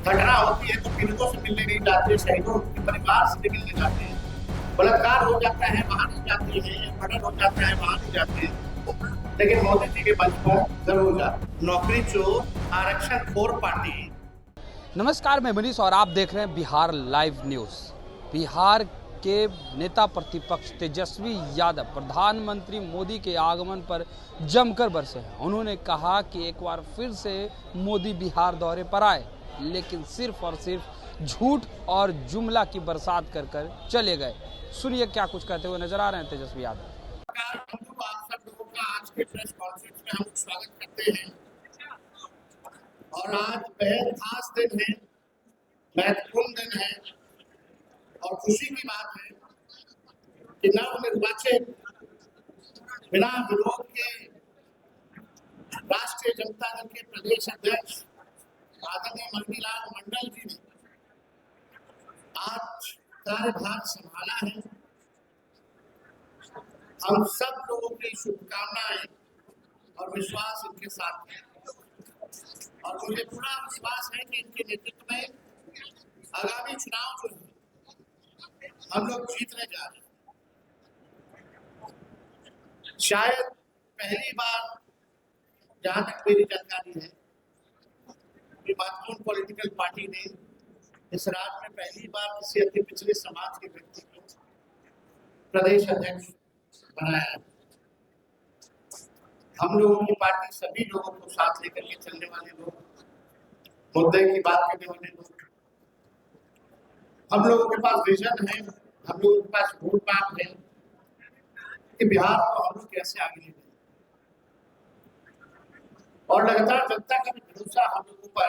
घटना होती है तो पीड़ितों से मिलने नहीं जाते, शहीदों के परिवार से मिलने जाते हैं। बलात्कार हो जाता है वहां नहीं जाते हैं, मर्डर हो जाता है वहां नहीं जाते हैं, लेकिन मोदी जी के मंच पर जरूर जाते हैं। नौकरी चोर, आरक्षण खोर पार्टी। नमस्कार, मैं मनीष और आप देख रहे हैं बिहार लाइव न्यूज। बिहार के नेता प्रतिपक्ष तेजस्वी यादव प्रधानमंत्री मोदी के आगमन पर जमकर बरसे हैं। उन्होंने कहा कि एक बार फिर से मोदी बिहार दौरे पर आए, लेकिन सिर्फ और सिर्फ झूठ और जुमला की बरसात कर कर चले गए। सुनिए क्या कुछ कहते हुए नजर आ रहे हैं तेजस्वी यादव। आप सब लोगों का आज के प्रेस कॉन्फ्रेंस में हम स्वागत करते हैं और आज बेहद खास दिन है, महत्वपूर्ण दिन है और खुशी की बात है कि नवनिर्वाचित बिना विरोध के राष्ट्रीय जनता दल के प्रदेश अध्यक्ष आदरणीय मनीलाल मंडल जी ने आज कार्यभार संभाला है। हम सब लोगों की शुभकामनाएं और विश्वास इनके साथ है और मुझे पूरा विश्वास है कि इनके नेतृत्व में आगामी चुनाव जो है हम लोग जीतने जा रहे हैं। शायद पहली बार, जहां तक मेरी जानकारी है, कि महत्वपूर्ण पॉलिटिकल पार्टी ने इस राज्य में पहली बार किसी अति पिछड़े समाज के व्यक्ति को प्रदेश अध्यक्ष बनाया है। हम लोगों की पार्टी सभी लोगों को साथ लेकर के चलने वाले लोग, मुद्दे की बात करने वाले लोग, हम लोगों के पास विजन है, हम लोगों के पास रोड मैप है कि बिहार को हम लोग कैसे आगे ले जाए और लगातार जनता का भरोसा हम लोगों पर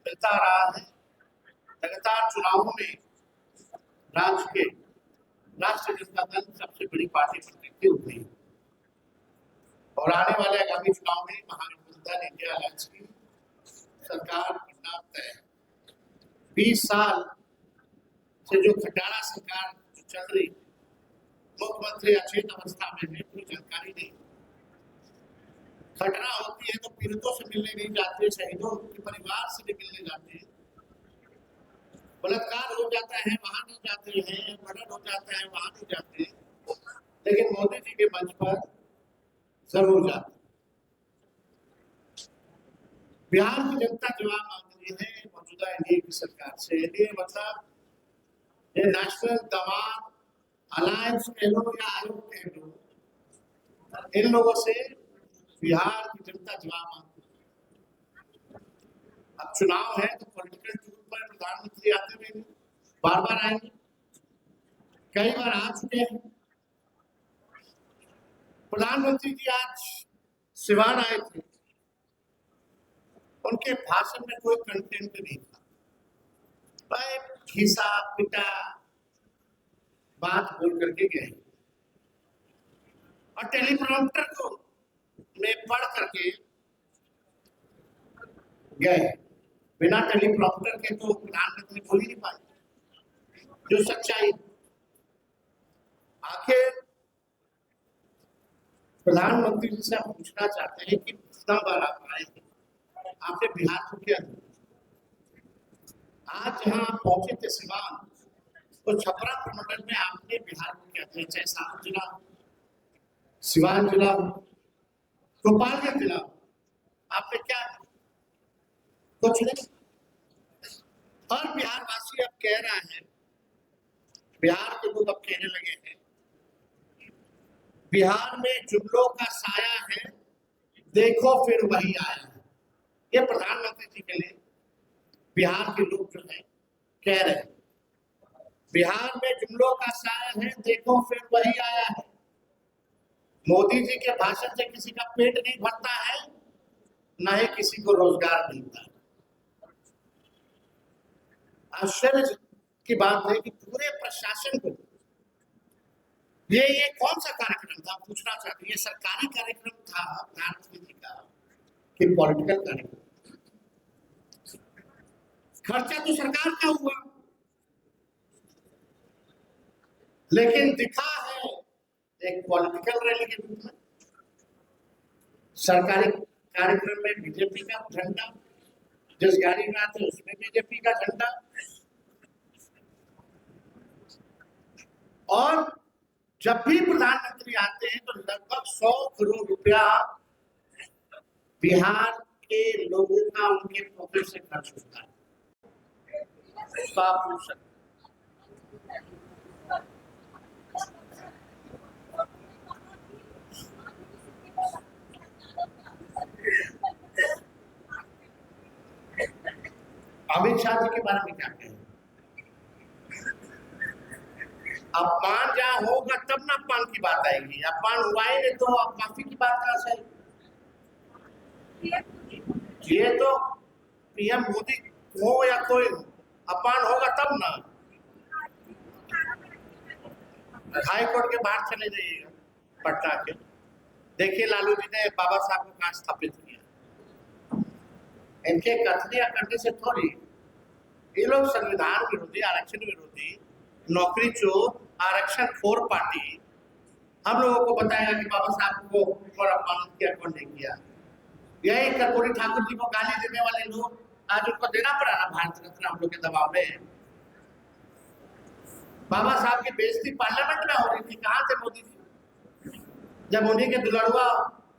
मिलता रहा है। लगातार चुनावों में राज्य के राष्ट्रीय जनता दल सबसे बड़ी पार्टी बनती हुई है और आने वाले आगामी चुनाव में महागठबंधन इंडिया अलायंस की सरकार बनना तय है। 20 साल से जो खटारा सरकार जो चल रही, मुख्यमंत्री अचेत अवस्था में है, कोई जानकारी नहीं। घटना होती है तो पीड़ितों से मिलने नहीं जाते, शहीदों के परिवार से भी मिलने जाते हैं। बलात्कार हो जाता है वहां नहीं जाते हैं, मर्डर हो जाता है वहां नहीं जाते हैं, लेकिन मोदी जी के मंच पर जरूर जाते। बिहार की जनता जवाब मांग रही है मौजूदा एनडीए की सरकार से। एनडीए मतलब ये नेशनल दमाद अलायंस कह लो या आयोग कह लो, इन लोगों से बिहार की जनता जवाब मांगती है। अब चुनाव है तो पॉलिटिकल टूर पर प्रधानमंत्री आते रहेंगे, बार बार आएंगे, कई बार आ चुके हैं। प्रधानमंत्री जी आज सिवान आए थे, उनके भाषण में कोई कंटेंट नहीं था, भाई घिसा पिटा बात बोल करके गए और टेलीप्रॉम्प्टर को में पढ़ करके गए। बिना टेलीप्रॉम्प्टर के तो प्रधानमंत्री बोल ही नहीं पाए जो सच्चाई। आखिर प्रधानमंत्री जी से हम पूछना चाहते हैं कि कितना बार आप आए हैं, आपने बिहार को क्या दिया? आज जहां आप पहुंचे थे सिवान, तो छपरा प्रमंडल में आपने बिहार को क्या दिया? चाहे सागर जिला, सिवान जिला, गोपालगंज जिला, आपने क्या दिया? कुछ नहीं। और बिहार वासी अब कह रहा है, बिहार के लोग अब कहने लगे हैं, बिहार में जुमलों का साया है, देखो फिर वही आया है। ये प्रधानमंत्री जी के लिए बिहार के लोग जो है कह रहे हैं, बिहार में जुमलों का साया है, देखो फिर वही आया है। मोदी जी के भाषण से किसी का पेट नहीं भरता है, न ही किसी को रोजगार मिलता है। आश्चर्य की बात है कि पूरे प्रशासन को ये कौन सा कार्यक्रम था, पूछना चाहते हैं। ये सरकारी कार्यक्रम था प्रधानमंत्री जी का कि पॉलिटिकल कार्यक्रम? खर्चा तो सरकार का हुआ, लेकिन दिखा है एक पॉलिटिकल रैली के रूप में। सरकारी कार्यक्रम में बीजेपी का झंडा, जिस गाड़ी में आते उसमें बीजेपी का झंडा। और जब भी प्रधानमंत्री आते हैं तो लगभग 100 करोड़ रुपया बिहार के लोगों का उनके पॉकेट से खर्च होता है। तो आप पूछ सकते अमित शाह जी के बारे में क्या कहें? अपमान जहां होगा तब ना अपमान की बात आएगी। अपमान हुआ ही नहीं तो आप माफी की बात कहां से? ये तो पीएम मोदी हो या कोई हो, अपमान होगा तब ना। हाई कोर्ट के बाहर चले जाइएगा पटना के, देखिए लालू जी ने बाबा साहब को कहां स्थापित किया। इनके कथनी या करने से थोड़ी, ये लोग संविधान विरोधी, आरक्षण विरोधी, नौकरी चोर, आरक्षण खोर पार्टी हम लोगों को बताएगा कि बाबा साहब को और अपमानित किया, कौन नहीं किया। यही कर्पूरी ठाकुर जी को गाली देने वाले लोग आज उनको देना पड़ा ना भारत रत्न हम लोग के दबाव में। बाबा साहब की बेइज्जती पार्लियामेंट में हो रही थी, कहां थे मोदी जी? जब उन्हीं के दुलड़ुआ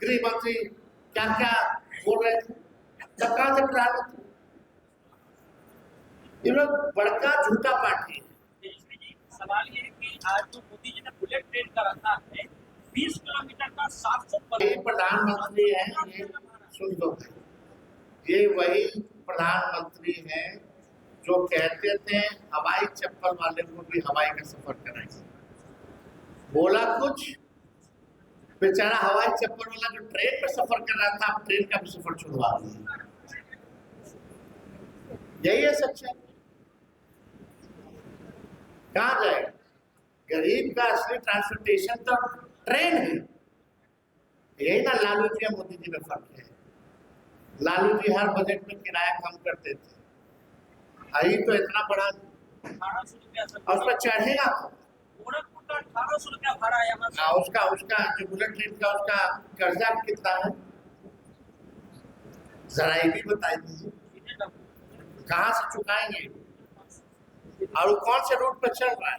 गृह मंत्री क्या क्या बोल रहे थे, तब कहां से प्रधानमंत्री? ये लोग बड़का झूठा पार्टी है। सवाल ये है कि आज जो मोदी जी ने बुलेट ट्रेन का रखा है 20 किलोमीटर का 700 प्रधानमंत्री है, ये सुन लो, ये वही प्रधानमंत्री हैं जो कहते थे हवाई चप्पल वाले को भी हवाई का सफर कराएंगे। बोला कुछ, बेचारा हवाई चप्पल वाला जो ट्रेन में सफर कर रहा था, अब ट्रेन का भी सफर छुड़वा दिया। यही है सच्चाई। कहाँ जाए? गरीब का असली ट्रांसपोर्टेशन तो ट्रेन है। यही ना लालू जी और मोदी जी में फर्क है। लालू जी हर बजट में किराया कम करते थे, अभी तो इतना बड़ा 1800 रुपया और उस पर चढ़ेगा गोरखपुर का 1800 रुपया भाड़ा है यहाँ से। उसका जो बुलेट ट्रेन का उसका कर्जा कितना है जरा ये भी बता दीजिए, कहाँ से चुकाएंगे और वो कौन से रूट पर चल रहा है?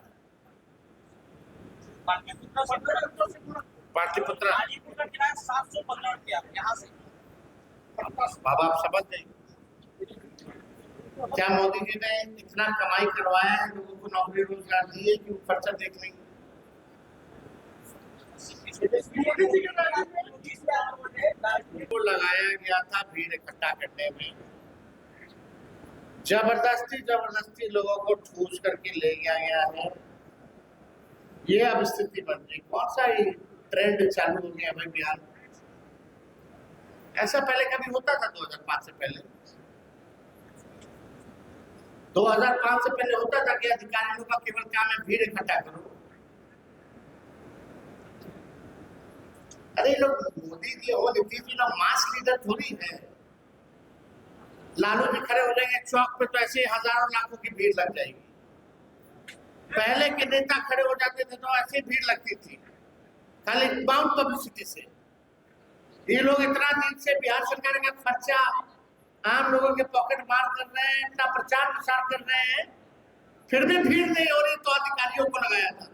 पाटलिपुत्र हाजीपुर का किराया 715 रुपया यहाँ से। बाबा आप समझ गए क्या मोदी जी ने इतना कमाई करवाया है, लोगों को नौकरी रोजगार दिए कि वो खर्चा देख लेंगे। को लगाया गया था भीड़ इकट्ठा करने में, जबरदस्ती लोगों को ठूस करके ले गया है। ये अब स्थिति बन गई। कौन सा ये ट्रेंड चालू हो गया भाई बिहार में? ऐसा पहले कभी होता था? 2005 से पहले 2005 से पहले होता था कि अधिकारियों का केवल काम है भीड़ इकट्ठा करो। अरे लोग मोदी जी हो, नीतीश जी लोग मास लीडर थोड़ी है। लालू जी खड़े हो जाएंगे चौक पे तो ऐसे हजारों लाखों की भीड़ लग जाएगी। पहले के नेता खड़े हो जाते थे तो ऐसे भीड़ लगती थी, खाली बाउंड पब्लिसिटी से। ये लोग इतना दिन से बिहार सरकार का खर्चा आम लोगों के पॉकेट मार कर रहे हैं, इतना प्रचार प्रसार कर रहे हैं, फिर भी भीड़ नहीं हो रही तो अधिकारियों को लगाया था।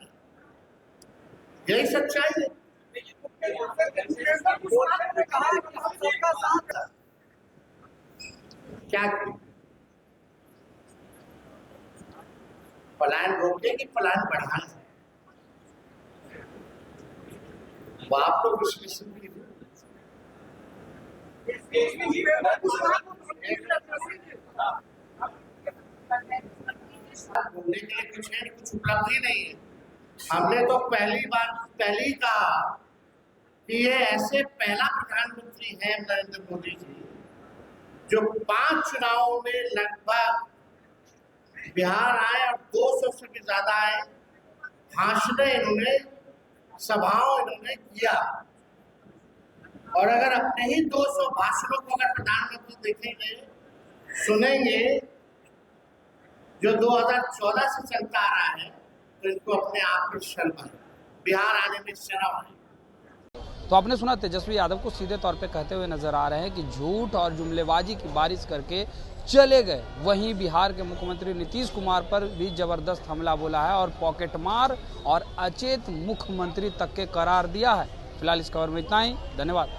यही सच्चाई है। क्या पलायन रोकने की पलायन बढ़ाना, वो आप लोग विश्लेषण कीजिए। बोलने के लिए कुछ है, कुछ उपलब्धि नहीं है। हमने तो पहली कहा कि ये ऐसे पहला प्रधानमंत्री है नरेंद्र मोदी जी जो 5 चुनावों में लगभग बिहार आए और 200 से भी ज्यादा आए, भाषण इन्होंने, सभाओं इन्होंने किया। और अगर अपने ही 200 भाषणों को अगर प्रधानमंत्री देखेंगे, सुनेंगे, जो 2014 से चलता आ रहा है, तो इनको अपने आप में शर्म है, बिहार आने में शर्म है। तो आपने सुना तेजस्वी यादव को सीधे तौर पे कहते हुए नजर आ रहे हैं कि झूठ और जुमलेबाजी की बारिश करके चले गए। वहीं बिहार के मुख्यमंत्री नीतीश कुमार पर भी जबरदस्त हमला बोला है और पॉकेटमार और अचेत मुख्यमंत्री तक के करार दिया है। फिलहाल इस खबर में इतना ही। धन्यवाद।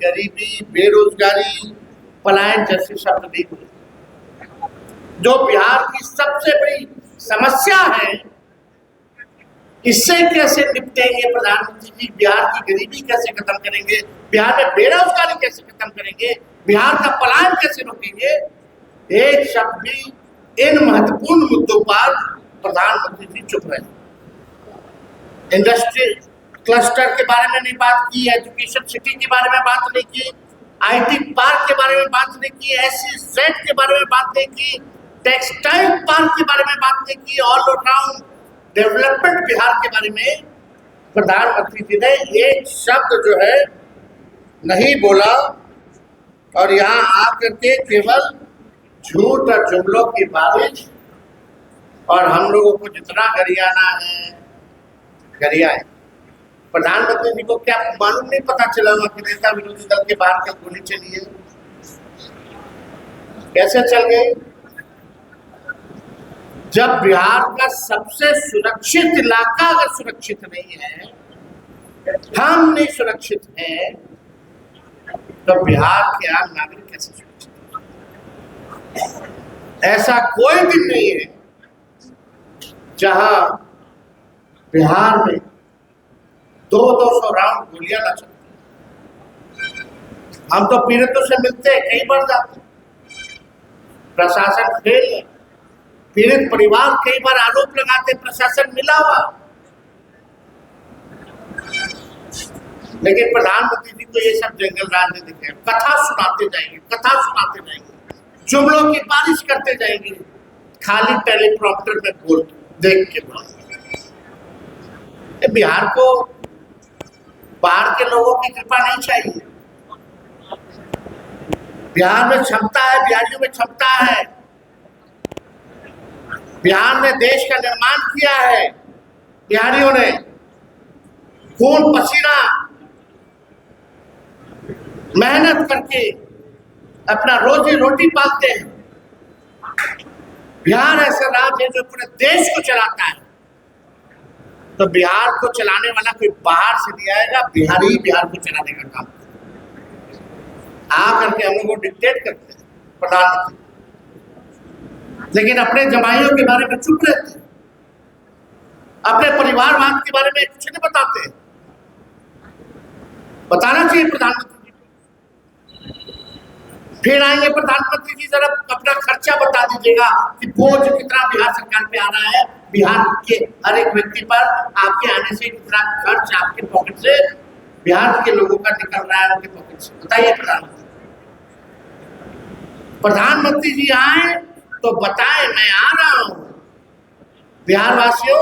गरीबी, बेरोजगारी, पलायन जैसे शब्द नहीं बोले। जो बिहार की सबसे बड़ी समस्या है इससे कैसे निपटेंगे प्रधानमंत्री जी? बिहार की गरीबी कैसे खत्म करेंगे? बिहार में बेरोजगारी कैसे खत्म करेंगे? बिहार का पलायन कैसे रोकेंगे? एक शब्द भी इन महत्वपूर्ण मुद्दों पर प्रधानमंत्री जी चुप रहे। इंडस्ट्री क्लस्टर के बारे में नहीं बात की, एजुकेशन सिटी के बारे में बात नहीं की, आईटी पार्क के बारे में बात नहीं की, SEZ के बारे में बात नहीं की, टेक्सटाइल पार्क के बारे में बात नहीं की, ऑल राउंड डेवलपमेंट बिहार के बारे में प्रधानमंत्री जी ने एक शब्द जो है नहीं बोला। और यहाँ आकर के केवल झूठ और जुमलों की बारिश, और हम लोगों को जितना गरियाना है गरियाए। प्रधानमंत्री जी को क्या मालूम नहीं पता चला हुआ कि नेता विरोधी दल के बाहर कल गोली चली है? कैसे चल गई? जब बिहार का सबसे सुरक्षित इलाका अगर सुरक्षित नहीं है, हम नहीं सुरक्षित हैं, तो बिहार के आम नागरिक कैसे सुरक्षित? ऐसा कोई दिन नहीं है जहां बिहार में 200 राउंड गोलियां न चलती। हम तो पीड़ितों से मिलते हैं, कई बार जाते हैं, प्रशासन फेल है। पीड़ित परिवार कई बार आरोप लगाते प्रशासन मिला हुआ, लेकिन प्रधानमंत्री जी को ये सब जंगल राज में दिखे। कथा सुनाते जाएंगे, जुमलों की बारिश करते जाएंगे, खाली टेलीप्रॉम्प्टर में बोल देख के बोल। बिहार को बाहर के लोगों की कृपा नहीं चाहिए। बिहार में क्षमता है, बिहारियों में क्षमता है। बिहार ने देश का निर्माण किया है, बिहारियों ने खून पसीना मेहनत करके अपना रोजी रोटी पालते हैं। बिहार ऐसा राज्य है जो पूरे देश को चलाता है। तो बिहार को चलाने वाला कोई बाहर से नहीं आएगा, बिहारी ही बिहार को चलाने का काम आ करके हम लोग को डिक्टेट करते हैं प्रधानमंत्री, लेकिन अपने जमाइयों के बारे में चुप रहते हैं, अपने परिवारवाद के बारे में कुछ नहीं बताते। बताना चाहिए प्रधानमंत्री जी को। फिर आएंगे प्रधानमंत्री जी, जरा अपना खर्चा बता दीजिएगा कि बोझ कितना बिहार सरकार पे आ रहा है, बिहार के हर एक व्यक्ति पर आपके आने से कितना खर्च आपके पॉकेट से, बिहार के लोगों का निकल रहा है उनके पॉकेट से। बताइए प्रधानमंत्री जी आए तो बताएं, मैं आ रहा हूं, बिहार वासियों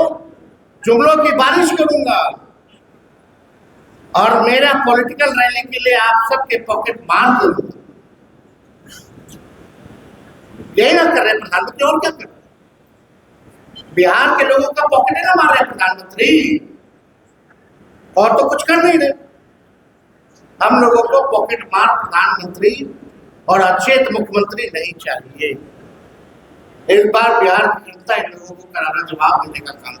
जुमलों की बारिश करूंगा और मेरा पॉलिटिकल रैली के लिए आप सबके पॉकेट मार दूंगा। यही ना कर रहे प्रधानमंत्री, और क्या कर रहे? बिहार के लोगों का पॉकेट ना मार रहे प्रधानमंत्री, और तो कुछ कर नहीं रहे। हम लोगों को पॉकेट मार प्रधानमंत्री और अचेत मुख्यमंत्री नहीं चाहिए। इस बार बिहार की जनता इन लोगों को करारा जवाब देने का काम